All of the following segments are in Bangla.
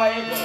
Bye.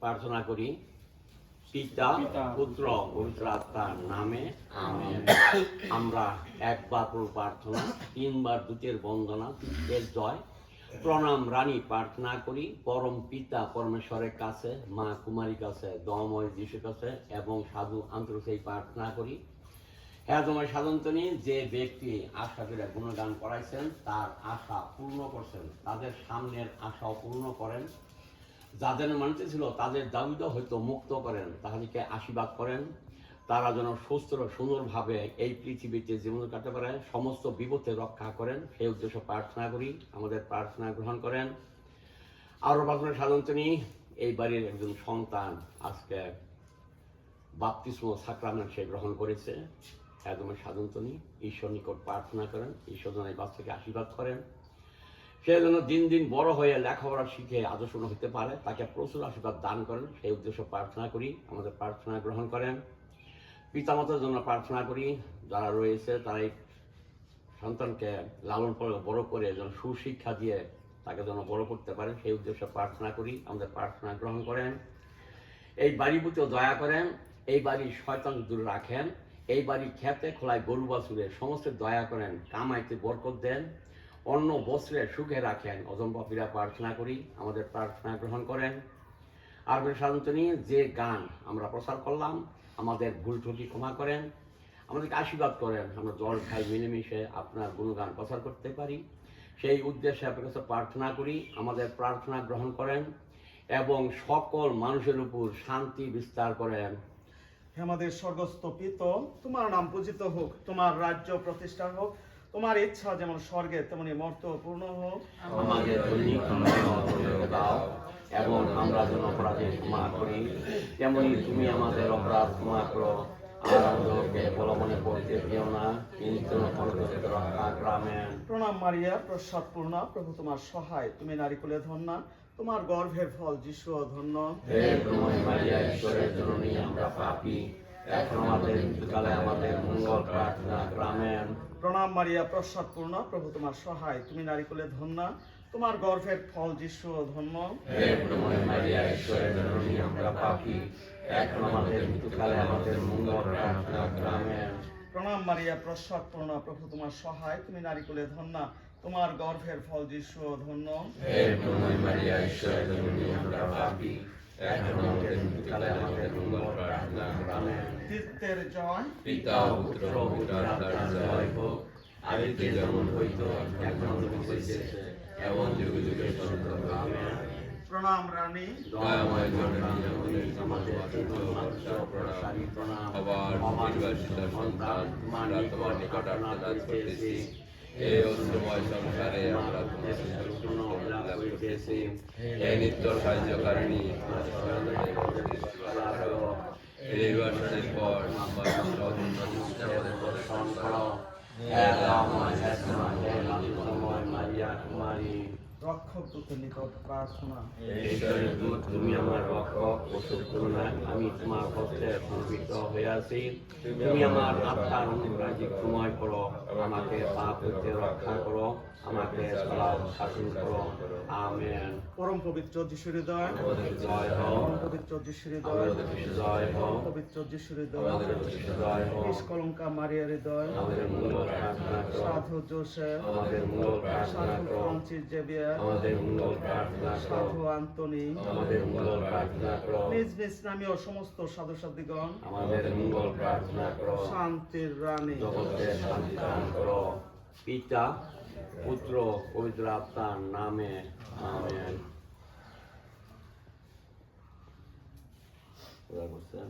প্রার্থনা করি। পিতা পুত্র পবিত্র আত্মার নামে আমেন। আমরা একবার প্রার্থনা, তিনবার দূতের বন্দনা, এর জয়। প্রণাম রানী প্রার্থনা করি পরম পিতা পরমেশ্বরের কাছে, মা কুমারীর কাছে, দময় যিশুর কাছে এবং সাধু আন্তরিক প্রার্থনা করি। হ্যাঁ, তোমার সাধন্তনী যে ব্যক্তি আশা করে গুণগান করাইছেন তার আশা পূর্ণ করছেন, তাদের সামনের আশাও পূর্ণ করেন। যাদের মানতে ছিল তাদের দাবিটা হয়তো মুক্ত করেন, তাদেরকে আশীর্বাদ করেন। তারা যেন সুস্থ সুন্দরভাবে এই পৃথিবীতে জীবন কাটাতে পারে, সমস্ত বিপদে রক্ষা করেন, সেই উদ্দেশ্য প্রার্থনা করি। আমাদের প্রার্থনা গ্রহণ করেন। আরও প্রার্থনা সাধন্তনী এই বাড়ির একজন সন্তান আজকে বাপ্তিস্ম সাক্রামেন্ট সে গ্রহণ করেছে। একদম সাধন্তনী ঈশ্বর নিকট প্রার্থনা করেন, ঈশ্বর যেন এই বাচ্চাকে আশীর্বাদ করেন। সে যেন দিন দিন বড় হয়ে লেখাপড়া শিখে আদর্শন হতে পারে, তাকে প্রচুর আশীর্বাদ দান করেন, সেই উদ্দেশ্য প্রার্থনা করি। আমাদের প্রার্থনা গ্রহণ করেন। পিতামাতার জন্য প্রার্থনা করি, যারা রয়েছে তারা এই সন্তানকে লালন পালন বড় করে যেন সুশিক্ষা দিয়ে তাকে যেন বড় করতে পারে, সেই উদ্দেশ্য প্রার্থনা করি। আমাদের প্রার্থনা গ্রহণ করেন। এই বাড়ির প্রতিও দয়া করেন, এই বাড়ির শয়তান দূরে রাখেন, এই বাড়ির খেতে খোলায় গরু বাছুরে সমস্ত দয়া করেন, কামাইতে বরকত দেন, অন্য বস্ত্রে সুখে রাখেন। অজম পাপীরা প্রার্থনা করি। আমাদের প্রার্থনা গ্রহণ করেন। আর সাধন্তনী যে গান আমরা প্রচার করলাম, আমাদের ভুল ত্রুটি ক্ষমা করেন, আমাদেরকে আশীর্বাদ করেন, আমরা জল খাই মিলেমিশে আপনার গুণগান প্রচার করতে পারি, সেই উদ্দেশ্যে আপনার কাছে প্রার্থনা করি। আমাদের প্রার্থনা গ্রহণ করেন এবং সকল মানুষের উপর শান্তি বিস্তার করেন। আমাদের স্বর্গস্থ পিত, তোমার নাম পূজিত হোক, তোমার রাজ্য প্রতিষ্ঠা হোক, তোমার ইচ্ছা যেমন স্বর্গে তেমনি মর্ত পূর্ণ হোক। আমাদের দৈনিক খাদ্য দাও এবং আমরা যেন অপরাধে ক্ষমা করি, তেমনি তুমি আমাদের অপরাধ ক্ষমা করো। আর আমাদেরকে প্রলোভনে পড়তে দিও না, কিন্তু রক্ষা করো। আমেন। প্রণাম মারিয়া, প্রসাদ পূর্ণা, প্রভু তোমার সহায়, তুমি নারীকুলে ধন্যা, তোমার গর্ভের ফল যিশুও ধন্য। হে প্রণাম মারিয়া, ঈশ্বরের জননী, আমরা পাপী, এখন আমাদের মৃত্যুকালে আমাদের মঙ্গল প্রার্থনা করো। আমেন। প্রণাম মারিয়া, প্রসাদ পূর্ণা, প্রভু তোমার সহায়, তুমি নারীকুলে ধন্যা, তোমার গর্ভের ফল যিশুও ধন্য। হে প্রণাম মারিয়া, ঈশ্বরের জননী, আমরা পাপী, এখন আমাদের মৃত্যুকালে আমাদের মঙ্গল প্রার্থনা করো। আমেন। প্রণাম মারিয়া, প্রসাদ পূর্ণা, প্রভু তোমার সহায়, তুমি নারীকুলে ধন্যা, তোমার গর্ভের ফল যিশুও ধন্য। হে প্রণাম মারিয়া, ঈশ্বরের জননী, আমরা পাপী, এখন আমাদের মৃত্যুকালে আমাদের মঙ্গল প্রার্থনা করো। আমেন। তীর্থের জয়, পিতা পুত্র পবিত্র আত্মার জয় হোক, আদিতে যেমন হইত এখন হইতেছে এবং যুগে যুগে সত্য। আমেন। প্রণাম রানী, দয়াময় জননী, আমাদের প্রসারী প্রণাম। আবার নির্বাসিত সন্তান তোমার নিকট আর্তনাদ করতেছি। এই অশ্রময় সংসারে আমরা তোমার করতেছি। এই নিত্য সাহায্যকারিণী নির্বাসনের পর দর্শন করো। হে রামময়, হে সময়, হে মাতৃসময়, মারিয়া কুমারী। রক্ষক দূতের নিকট প্রার্থনা। ঈশ্বরের দূত, তুমি আমার রক্ষক ও শত্রু নয়। আমি তোমার হস্তে সমর্পিত হয়ে আছি। তুমি আমার আত্মার অনুগ্রাহী সময় করো, আমাকে পাপ হইতে রক্ষা করো, আমাকে সলাপ শাসন করো। আমেন। পরম পবিত্র যিশুর হৃদয়, জয় হোক, পরম পবিত্র যিশুর হৃদয়, জয় হোক, পবিত্র যিশুর হৃদয়, জয় হোক। নিষ্কলঙ্কা মারিয়ার হৃদয়, আমাদের মূল প্রার্থনা করো, সাধু জোসেফ, আমাদের মূল প্রার্থনা সাধু করো, ফ্রান্সিস জেভিয়ার, আমাদের মূল প্রার্থনা করো, সাধু আন্তনি, আমাদের মূল প্রার্থনা করো, নিজ নিজ নামীয় সমস্ত সাধু সাধ্বীগণ, আমাদের মঙ্গল প্রার্থনা করো, শান্তির রানী, জগতের শান্তি দান করো। পিতা, পুত্র, পবিত্র আত্মার নামে আমেন। নমস্কার।